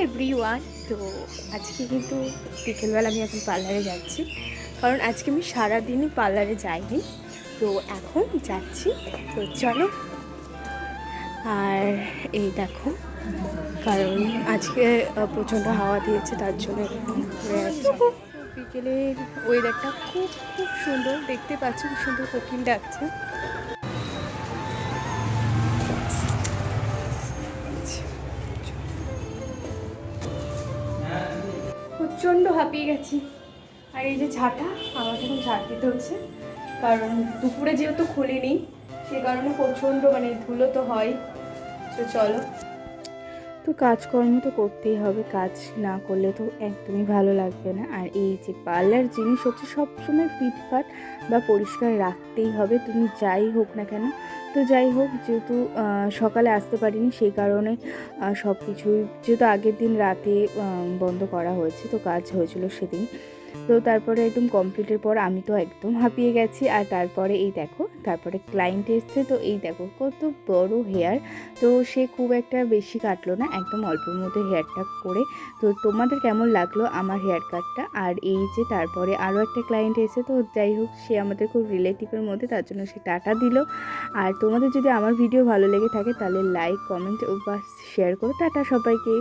Everyone. তো আজকে কিন্তু বিকেলবেলা আমি এখন পার্লারে যাচ্ছি, কারণ আজকে আমি সারাদিনই পার্লারে যাইনি, তো এখন যাচ্ছি। তো চলো। আর এই দেখো, কারণ আজকে প্রচণ্ড হাওয়া দিয়েছে, তার জন্য একটু ঘুরে আসছি। বিকেলের ওয়েদারটা খুব খুব সুন্দর, দেখতে পাচ্ছি খুব সুন্দর কোকিল ডাকছে। প্রচণ্ড হাঁপিয়ে গেছি। আর এই যে ঝাঁটা, আমাকে এখন ঝাঁট দিতে হচ্ছে, কারণ দুপুরে যেহেতু খুলিনি, সে কারণে প্রচণ্ড ধুলো তো হয়। তো চলো। তো কাজকর্ম তো করতেই হবে, কাজ না করলে তো একদমই ভালো লাগবে না। আর এই যে পার্লার জিনিস হচ্ছে সবসময় ফিটফাট বা পরিষ্কার রাখতেই হবে, তুমি যাই হোক না কেন। তো যাই হোক, যেহেতু সকালে আসতে পারিনি, সেই কারণে সব কিছুই যেহেতু আগের দিন রাতে বন্ধ করা হয়েছে, তো কাজ হয়েছিল সেদিন। তো তারপরে একদম কমপ্লিটের পর আমি তো একদম হাঁপিয়ে গেছি। আর তারপরে এই দেখো, তারপরে ক্লায়েন্ট এসছে, তো এই দেখো কত বড় হেয়ার। তো সে খুব একটা বেশি কাটলো না, একদম অল্পের মধ্যে হেয়ারটা করে। তো তোমাদের কেমন লাগলো আমার হেয়ার কাটটা? আর এই যে তারপরে আরও একটা ক্লায়েন্ট এসে, তো যাই হোক, সে আমাদের খুব রিলেটিভের মধ্যে, তার জন্য সে টাটা দিল। আর তোমাদের যদি আমার ভিডিও ভালো লেগে থাকে তাহলে লাইক, কমেন্ট বা শেয়ার করো। টাটা সবাইকে।